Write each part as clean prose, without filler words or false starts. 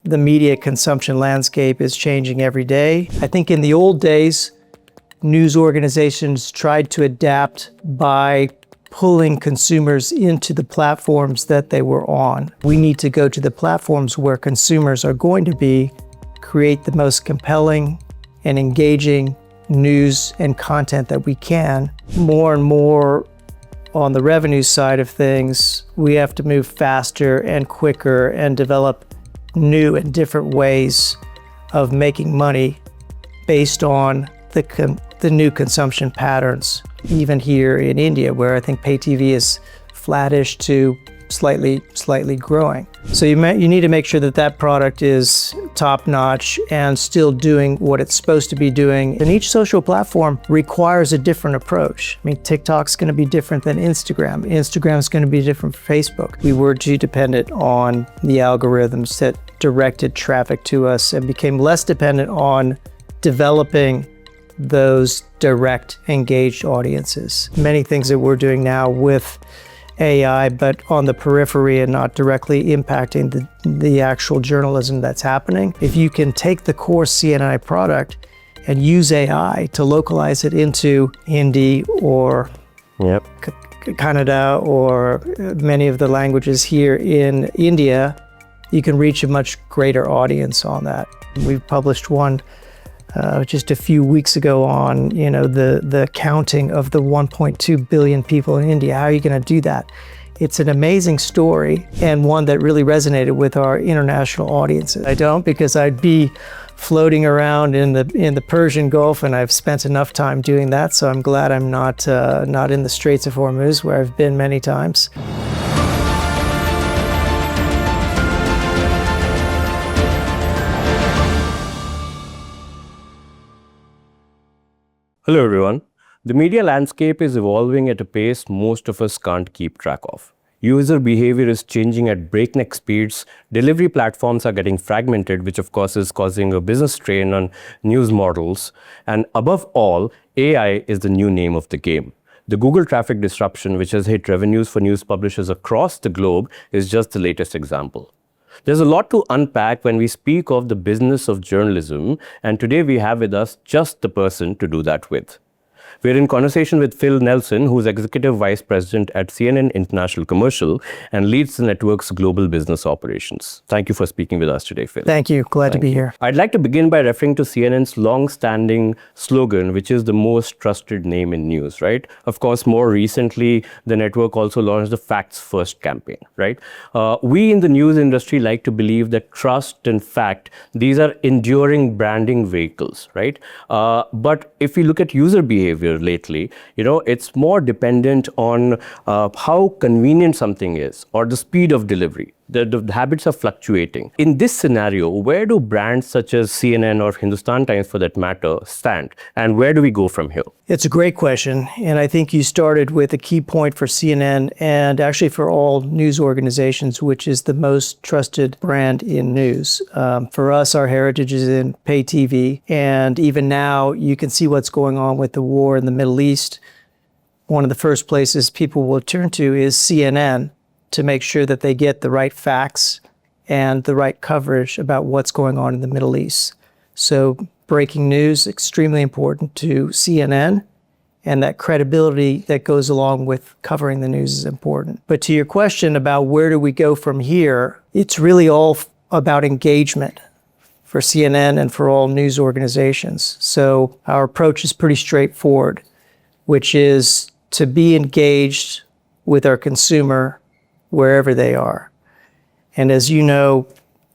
the media consumption landscape is changing every day. I think in the old days, news organizations tried to adapt by pulling consumers into the platforms that they were on. We need to go to the platforms where consumers are going to be, create the most compelling and engaging news and content that we can. More and more on the revenue side of things, we have to move faster and quicker and develop new and different ways of making money based on the new consumption patterns. Even here in India, where I think pay TV is flattish to slightly growing. So you need to make sure that that product is top-notch and still doing what it's supposed to be doing. And each social platform requires a different approach. I mean, TikTok's going to be different than Instagram. Instagram's going to be different from Facebook. We were too dependent on the algorithms that directed traffic to us and became less dependent on developing those direct engaged audiences. Many things that we're doing now with AI, but on the periphery and not directly impacting the actual journalism that's happening. If you can take the core CNI product and use AI to localize it into Hindi or Kannada or many of the languages here in India, you can reach a much greater audience on that. We've published one just a few weeks ago on, the counting of the 1.2 billion people in India. How are you going to do that? It's an amazing story and one that really resonated with our international audiences. I don't, because I'd be floating around in the Persian Gulf, and I've spent enough time doing that. So I'm glad I'm not in the Straits of Hormuz, where I've been many times. Hello everyone. The media landscape is evolving at a pace most of us can't keep track of. User behavior is changing at breakneck speeds. Delivery platforms are getting fragmented, which of course is causing a business strain on news models. And above all, AI is the new name of the game. The Google traffic disruption, which has hit revenues for news publishers across the globe, is just the latest example. There's a lot to unpack when we speak of the business of journalism, and today we have with us just the person to do that with. We're in conversation with Phil Nelson, who's Executive Vice President at CNN International Commercial and leads the network's global business operations. Thank you for speaking with us today, Phil. Thank you. Glad to be here. I'd like to begin by referring to CNN's long-standing slogan, which is the most trusted name in news, right? Of course, more recently, the network also launched the Facts First campaign, right? We in the news industry like to believe that trust and fact, these are enduring branding vehicles, right? But if we look at user behavior lately, it's more dependent on how convenient something is or the speed of delivery. The habits are fluctuating. In this scenario, where do brands such as CNN or Hindustan Times, for that matter, stand? And where do we go from here? It's a great question. And I think you started with a key point for CNN and actually for all news organizations, which is the most trusted brand in news. For us, our heritage is in pay TV. And even now, you can see what's going on with the war in the Middle East. One of the first places people will turn to is CNN, to make sure that they get the right facts and the right coverage about what's going on in the Middle East. So breaking news, extremely important to CNN, and that credibility that goes along with covering the news is important. But to your question about where do we go from here, it's really all about engagement for CNN and for all news organizations. So our approach is pretty straightforward, which is to be engaged with our consumer wherever they are. And as you know,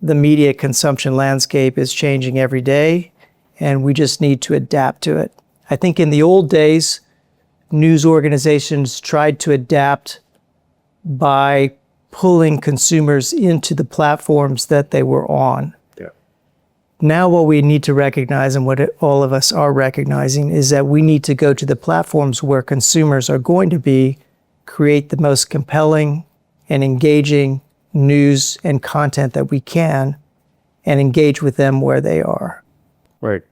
the media consumption landscape is changing every day, and we just need to adapt to it. I think in the old days, news organizations tried to adapt by pulling consumers into the platforms that they were on. Yeah. Now what we need to recognize, and what all of us are recognizing, is that we need to go to the platforms where consumers are going to be, create the most compelling and engaging news and content that we can, and engage with them where they are. Right.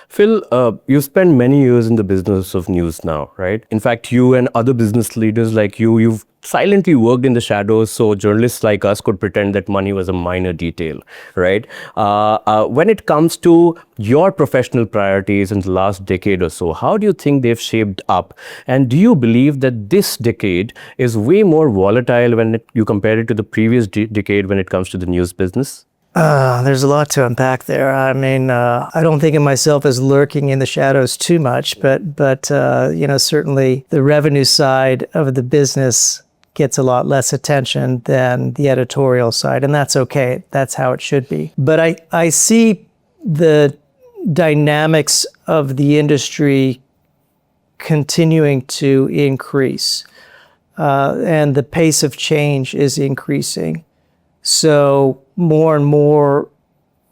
Phil, you've spent many years in the business of news now, right? In fact, you and other business leaders like you've silently worked in the shadows so journalists like us could pretend that money was a minor detail, right? When it comes to your professional priorities in the last decade or so, how do you think they've shaped up? And do you believe that this decade is way more volatile when you compare it to the previous decade when it comes to the news business? There's a lot to unpack there. I mean, I don't think of myself as lurking in the shadows too much, but certainly the revenue side of the business gets a lot less attention than the editorial side, and that's okay. That's how it should be. But I see the dynamics of the industry continuing to increase, and the pace of change is increasing. So more and more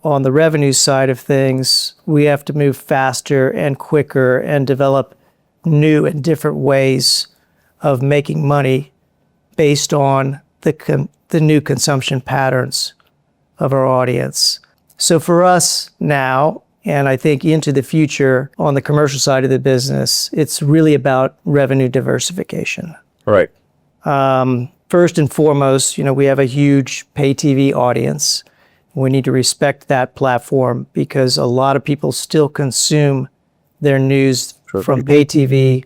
on the revenue side of things, we have to move faster and quicker and develop new and different ways of making money based on the new consumption patterns of our audience. So for us now, and I think into the future on the commercial side of the business, it's really about revenue diversification. Right. First and foremost, we have a huge pay TV audience. We need to respect that platform because a lot of people still consume their news from pay TV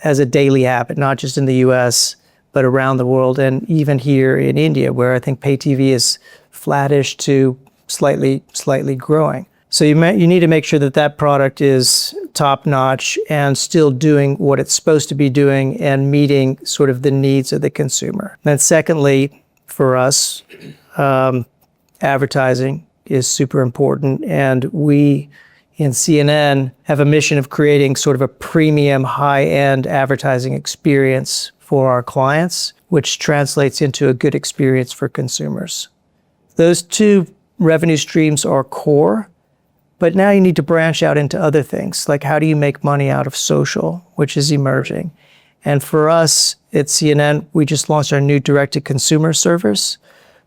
as a daily habit, not just in the US, but around the world and even here in India, where I think pay TV is flattish to slightly growing. So you need to make sure that product is top notch and still doing what it's supposed to be doing and meeting sort of the needs of the consumer. Then secondly, for us, advertising is super important. And we in CNN have a mission of creating sort of a premium high-end advertising experience for our clients, which translates into a good experience for consumers. Those two revenue streams are core. But now you need to branch out into other things, like how do you make money out of social, which is emerging. And for us at CNN, we just launched our new direct-to-consumer service,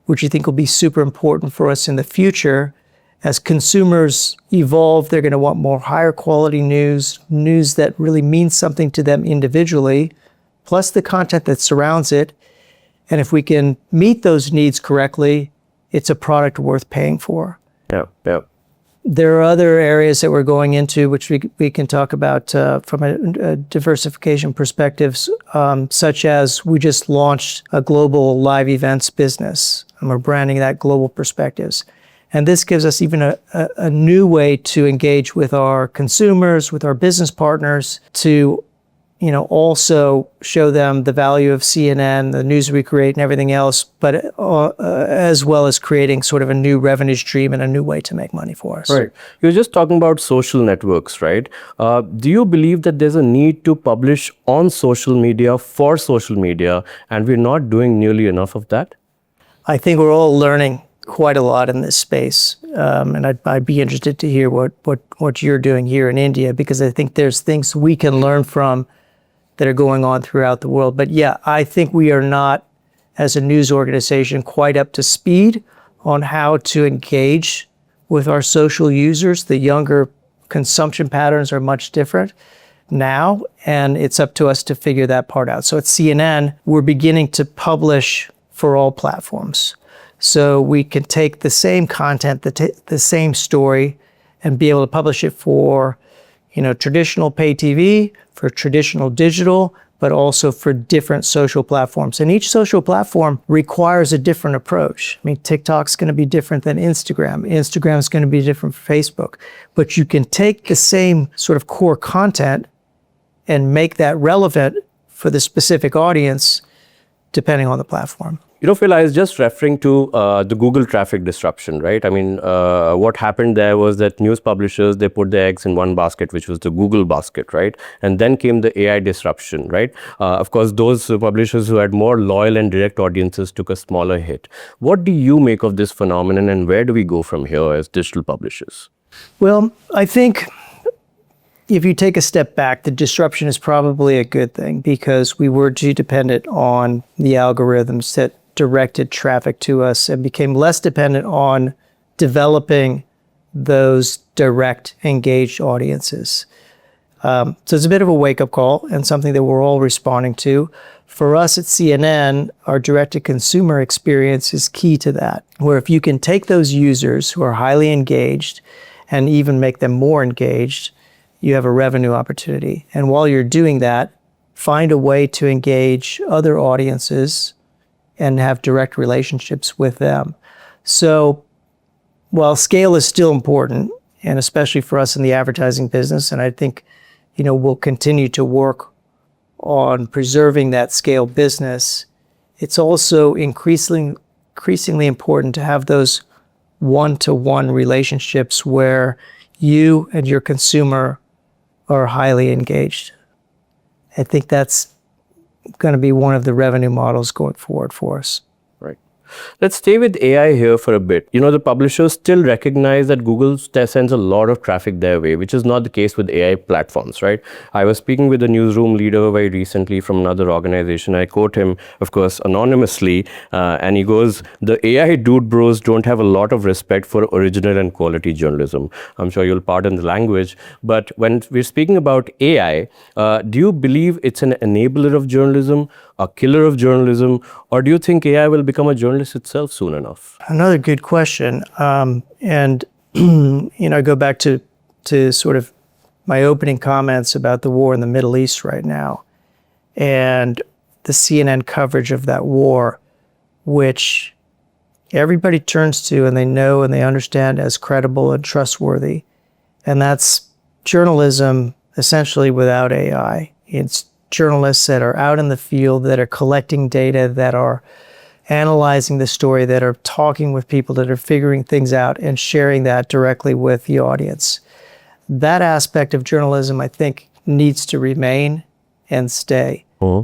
which I think will be super important for us in the future. As consumers evolve, they're going to want more higher quality news that really means something to them individually, plus the content that surrounds it. And if we can meet those needs correctly, it's a product worth paying for. Yeah. There are other areas that we're going into, which we can talk about from a diversification perspective, such as we just launched a global live events business, and we're branding that Global Perspectives. And this gives us even a new way to engage with our consumers, with our business partners, to also show them the value of CNN, the news we create and everything else, but as well as creating sort of a new revenue stream and a new way to make money for us. Right. You're just talking about social networks, right? Do you believe that there's a need to publish on social media for social media, and we're not doing nearly enough of that? I think we're all learning quite a lot in this space. And I'd be interested to hear what you're doing here in India, because I think there's things we can learn from that are going on throughout the world. But yeah, I think we are not, as a news organization, quite up to speed on how to engage with our social users. The younger consumption patterns are much different now, and it's up to us to figure that part out. So at CNN, we're beginning to publish for all platforms. So we can take the same content, the same story, and be able to publish it for traditional pay TV, for traditional digital, but also for different social platforms. And each social platform requires a different approach. I mean, TikTok's going to be different than Instagram. Instagram's going to be different from Facebook. But you can take the same sort of core content and make that relevant for the specific audience, depending on the platform. Phil, I was just referring to the Google traffic disruption, right? I mean, what happened there was that news publishers, they put their eggs in one basket, which was the Google basket, right? And then came the AI disruption, right? Of course, those publishers who had more loyal and direct audiences took a smaller hit. What do you make of this phenomenon, and where do we go from here as digital publishers? Well, I think if you take a step back, the disruption is probably a good thing, because we were too dependent on the algorithms that directed traffic to us and became less dependent on developing those direct engaged audiences. So it's a bit of a wake-up call and something that we're all responding to. For us at CNN, our direct-to-consumer experience is key to that, where if you can take those users who are highly engaged and even make them more engaged, you have a revenue opportunity. And while you're doing that, find a way to engage other audiences and have direct relationships with them. So while scale is still important, and especially for us in the advertising business, and I think, we'll continue to work on preserving that scale business, it's also increasingly important to have those one-to-one relationships where you and your consumer are highly engaged. I think that's going to be one of the revenue models going forward for us. Right. Let's stay with AI here for a bit. The publishers still recognize that Google sends a lot of traffic their way, which is not the case with AI platforms, right? I was speaking with a newsroom leader very recently from another organization. I quote him, of course, anonymously, and he goes, "The AI dude bros don't have a lot of respect for original and quality journalism." I'm sure you'll pardon the language, but when we're speaking about AI, do you believe it's an enabler of journalism, a killer of journalism, or do you think AI will become a journalist itself soon enough? Another good question. And, I go back to sort of my opening comments about the war in the Middle East right now and the CNN coverage of that war, which everybody turns to and they know and they understand as credible and trustworthy. And that's journalism essentially without AI. It's journalists that are out in the field, that are collecting data, that are analyzing the story, that are talking with people, that are figuring things out and sharing that directly with the audience. That aspect of journalism, I think, needs to remain and stay. Uh-huh.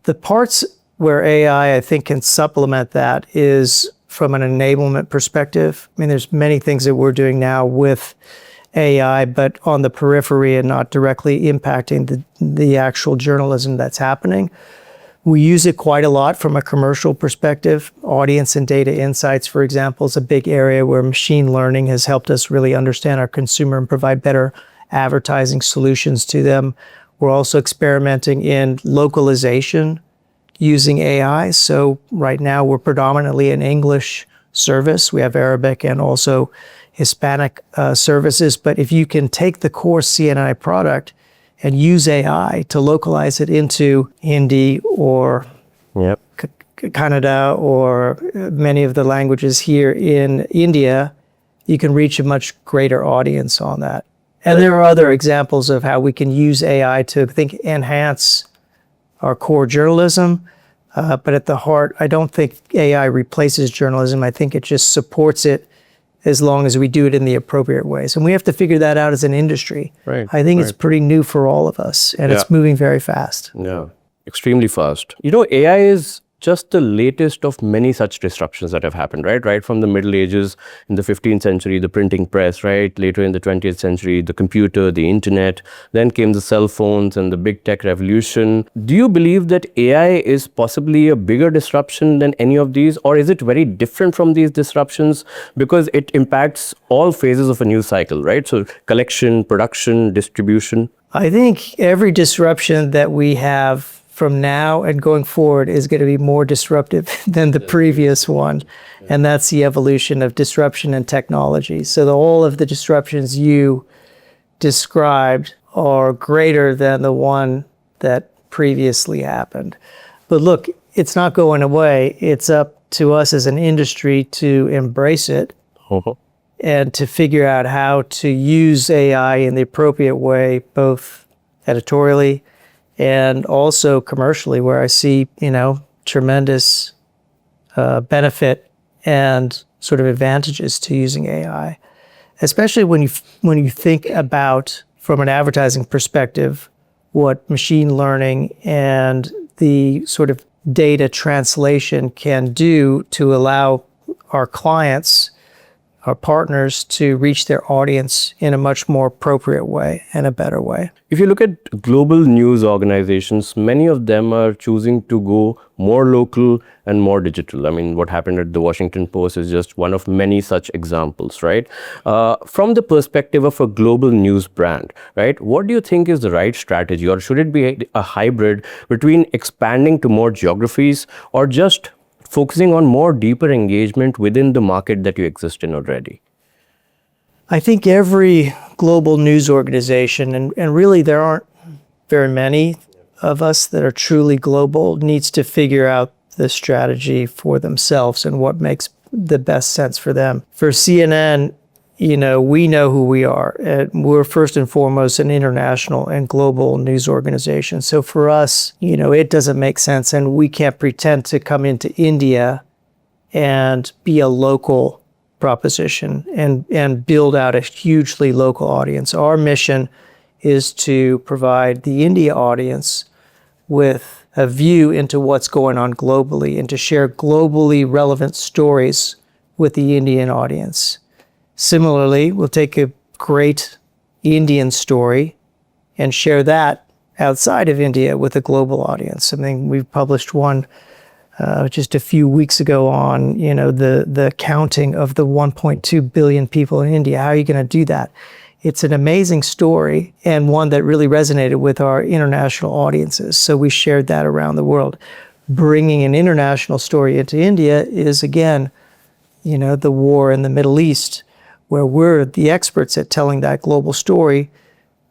The parts where AI, I think, can supplement that is from an enablement perspective. I mean, there's many things that we're doing now with AI, but on the periphery and not directly impacting the actual journalism that's happening. We use it quite a lot from a commercial perspective. Audience and data insights, for example, is a big area where machine learning has helped us really understand our consumer and provide better advertising solutions to them. We're also experimenting in localization using AI. So right now we're predominantly an English service. We have Arabic and also Hispanic services. But if you can take the core CNI product and use AI to localize it into Hindi or Kannada or many of the languages here in India, you can reach a much greater audience on that. And there are other examples of how we can use AI to, I think, enhance our core journalism. But at the heart, I don't think AI replaces journalism. I think it just supports it as long as we do it in the appropriate ways. And we have to figure that out as an industry. Right. I think it's pretty new for all of us, and it's moving very fast. Yeah, extremely fast. AI is just the latest of many such disruptions that have happened, right? Right from the Middle Ages in the 15th century, the printing press, right? Later in the 20th century, the computer, the internet. Then came the cell phones and the big tech revolution. Do you believe that AI is possibly a bigger disruption than any of these? Or is it very different from these disruptions because it impacts all phases of a news cycle, right? So collection, production, distribution. I think every disruption that we have from now and going forward is going to be more disruptive than the previous one. And that's the evolution of disruption and technology. So all of the disruptions you described are greater than the one that previously happened. But look, it's not going away. It's up to us as an industry to embrace it and to figure out how to use AI in the appropriate way, both editorially and also commercially, where I see, tremendous benefit and sort of advantages to using AI, especially when you think about, from an advertising perspective, what machine learning and the sort of data translation can do to allow our clients our partners to reach their audience in a much more appropriate way and a better way. If you look at global news organizations, many of them are choosing to go more local and more digital. I mean, what happened at the Washington Post is just one of many such examples, right? From the perspective of a global news brand, right, what do you think is the right strategy, or should it be a hybrid between expanding to more geographies or just focusing on more deeper engagement within the market that you exist in already? I think every global news organization, and really there aren't very many of us that are truly global, needs to figure out the strategy for themselves and what makes the best sense for them. For CNN, we know who we are. We're first and foremost an international and global news organization. So for us, it doesn't make sense, and we can't pretend to come into India and be a local proposition and build out a hugely local audience. Our mission is to provide the India audience with a view into what's going on globally and to share globally relevant stories with the Indian audience. Similarly, we'll take a great Indian story and share that outside of India with a global audience. I mean, we've published one just a few weeks ago on, the counting of the 1.2 billion people in India. How are you going to do that? It's an amazing story and one that really resonated with our international audiences. So we shared that around the world. Bringing an international story into India is, again, the war in the Middle East, where we're the experts at telling that global story,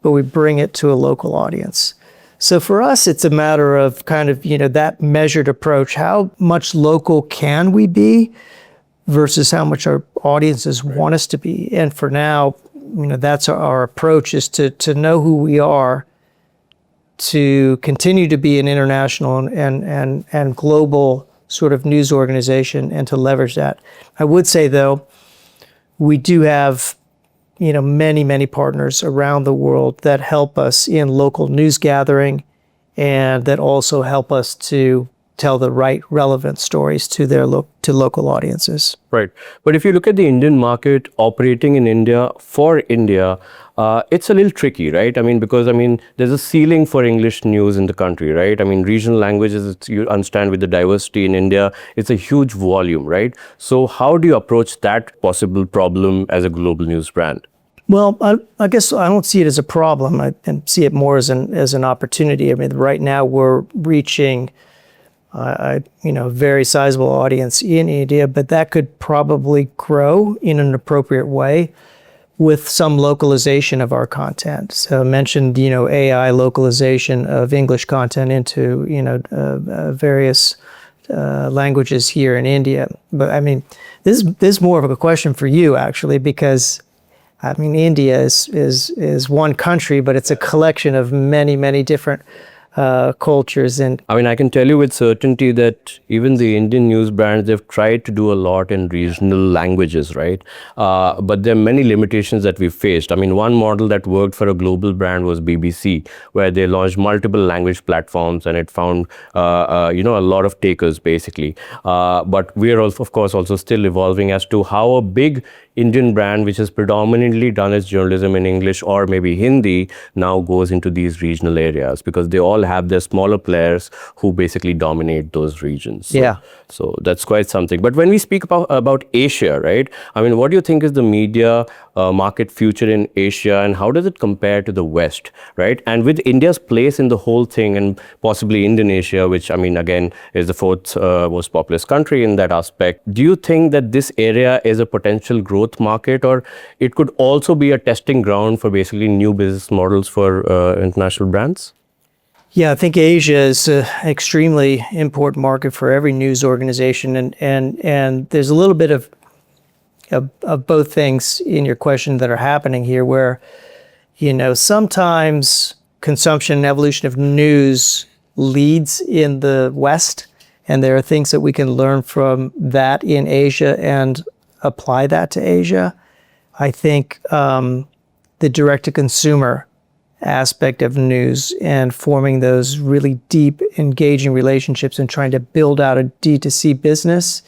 but we bring it to a local audience. So for us, it's a matter of kind of, that measured approach. How much local can we be versus how much our audiences want us to be? And for now, that's our approach, is to know who we are, to continue to be an international and global sort of news organization, and to leverage that. I would say, though, we do have many, many partners around the world that help us in local news gathering and that also help us to tell the right relevant stories to local audiences. Right. But if you look at the Indian market operating in India for India, it's a little tricky, right? I mean, because there's a ceiling for English news in the country, right? I mean, regional languages, you understand, with the diversity in India, it's a huge volume, right? So how do you approach that possible problem as a global news brand? Well, I guess I don't see it as a problem. I see it more as an opportunity. I mean, right now we're reaching a very sizable audience in India, but that could probably grow in an appropriate way with some localization of our content. So I mentioned, AI localization of English content into, various languages here in India. But this is more of a question for you, actually, because India is one country, but it's a collection of many, many different cultures. And I can tell you with certainty that even the Indian news brands, they've tried to do a lot in regional languages, right? But there are many limitations that we've faced. One model that worked for a global brand was BBC, where they launched multiple language platforms and it found, a lot of takers, basically. But we are also, of course, also still evolving as to how a big Indian brand, which has predominantly done its journalism in English or maybe Hindi, now goes into these regional areas, because they all have their smaller players who basically dominate those regions. So that's quite something. But when we speak about Asia, right? What do you think is the media market future in Asia, and how does it compare to the West, right? And with India's place in the whole thing, and possibly Indonesia, which again is the fourth most populous country in that aspect, do you think that this area is a potential growth market, or it could also be a testing ground for basically new business models for international brands? Yeah, I think Asia is an extremely important market for every news organization, and there's a little bit of both things in your question that are happening here, where sometimes consumption and evolution of news leads in the West, and there are things that we can learn from that in Asia and apply that to Asia. I think the direct-to-consumer aspect of news and forming those really deep, engaging relationships and trying to build out a D2C business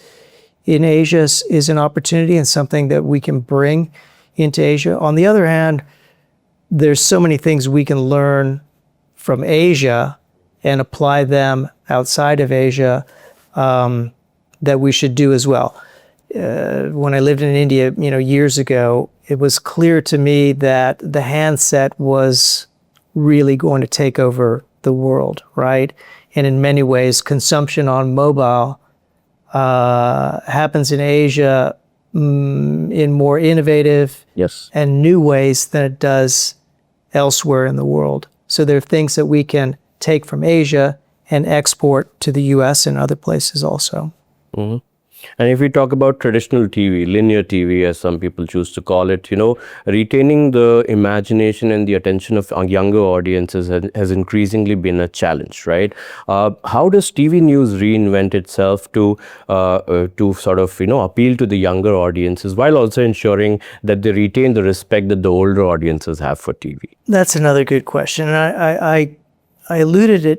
in Asia is an opportunity and something that we can bring into Asia. On the other hand, there's so many things we can learn from Asia and apply them outside of Asia that we should do as well. When I lived in India, years ago, it was clear to me that the handset was really going to take over the world, right? And in many ways, consumption on mobile happens in Asia in more innovative and new ways than it does elsewhere in the world. So there are things that we can take from Asia and export to the US and other places also. Mm-hmm. And if we talk about traditional TV, linear TV, as some people choose to call it, retaining the imagination and the attention of younger audiences has increasingly been a challenge, right? How does TV news reinvent itself to sort of, appeal to the younger audiences while also ensuring that they retain the respect that the older audiences have for TV? That's another good question. And I alluded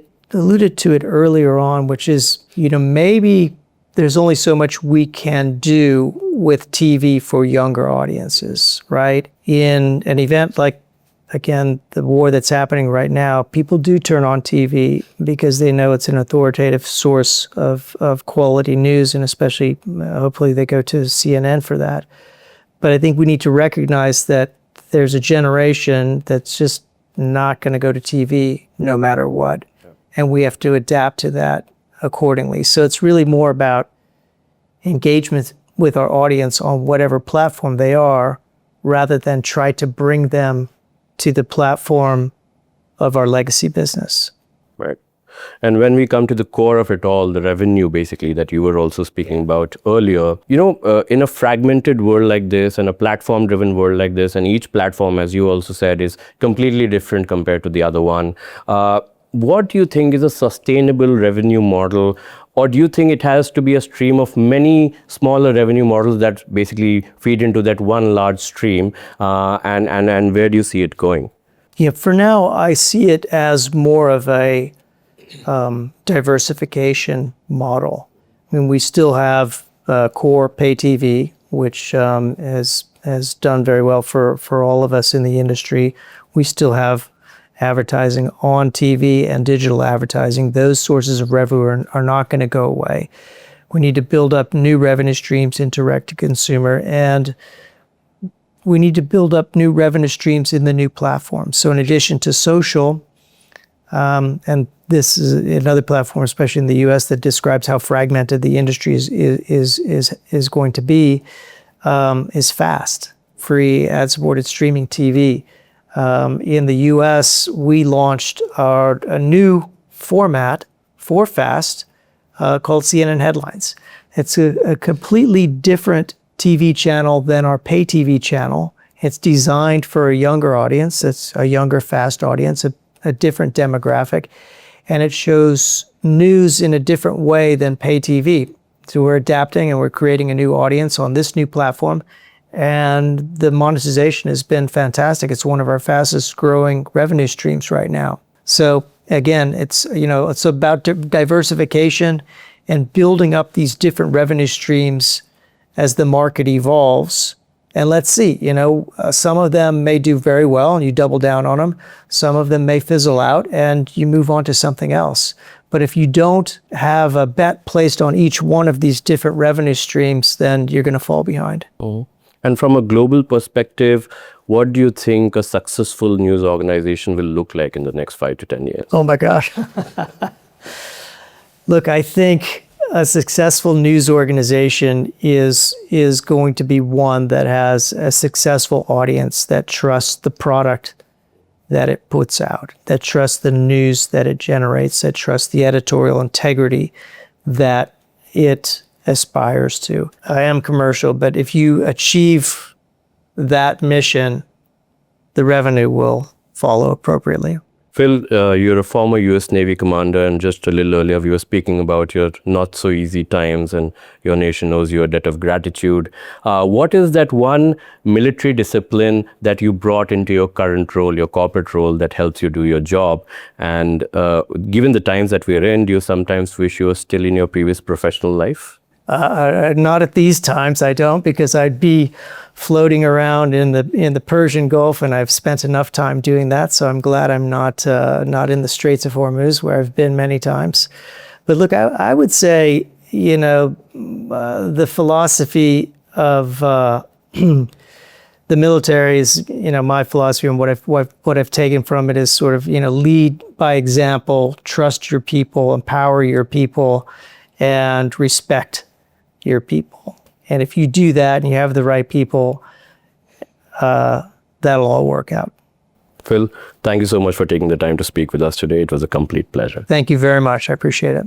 to it earlier on, which is, maybe there's only so much we can do with TV for younger audiences, right? In an event like, again, the war that's happening right now, people do turn on TV because they know it's an authoritative source of quality news, and especially, hopefully, they go to CNN for that. But I think we need to recognize that there's a generation that's just not going to go to TV no matter what. Yeah. And we have to adapt to that accordingly. So it's really more about engagement with our audience on whatever platform they are, rather than try to bring them to the platform of our legacy business. Right. And when we come to the core of it all, the revenue basically that you were also speaking about earlier, in a fragmented world like this and a platform-driven world like this, and each platform, as you also said, is completely different compared to the other one. What do you think is a sustainable revenue model? Or do you think it has to be a stream of many smaller revenue models that basically feed into that one large stream? And where do you see it going? Yeah, for now, I see it as more of a diversification model. I mean, we still have core pay TV, which has done very well for all of us in the industry. We still have advertising on TV and digital advertising. Those sources of revenue are not going to go away. We need to build up new revenue streams in direct-to-consumer, and we need to build up new revenue streams in the new platforms. So in addition to social, and this is another platform, especially in the US, that describes how fragmented the industry is going to be, is FAST, free ad-supported streaming TV. In the US, we launched a new format for FAST called CNN Headlines. It's a completely different TV channel than our pay TV channel. It's designed for a younger audience. It's a younger FAST audience, a different demographic, and it shows news in a different way than pay TV. So we're adapting and we're creating a new audience on this new platform. And the monetization has been fantastic. It's one of our fastest growing revenue streams right now. So again, it's about diversification and building up these different revenue streams as the market evolves. And let's see, some of them may do very well and you double down on them. Some of them may fizzle out and you move on to something else. But if you don't have a bet placed on each one of these different revenue streams, then you're going to fall behind. Mm-hmm. And from a global perspective, what do you think a successful news organization will look like in the next 5 to 10 years? Oh my gosh. Look, I think a successful news organization is going to be one that has a successful audience that trusts the product that it puts out, that trusts the news that it generates, that trusts the editorial integrity that it aspires to. I am commercial, but if you achieve that mission, the revenue will follow appropriately. Phil, you're a former US Navy commander, and just a little earlier we were speaking about your not so easy times, and your nation owes you a debt of gratitude. What is that one military discipline that you brought into your current role, your corporate role, that helps you do your job? And given the times that we're in, do you sometimes wish you were still in your previous professional life? Not at these times, I don't, because I'd be floating around in the Persian Gulf, and I've spent enough time doing that. So I'm glad I'm not in the Straits of Hormuz, where I've been many times. But look, I would say, the philosophy of the military is, my philosophy, and what I've taken from it is sort of, lead by example, trust your people, empower your people, and respect your people. And if you do that and you have the right people, that'll all work out. Phil, thank you so much for taking the time to speak with us today. It was a complete pleasure. Thank you very much. I appreciate it.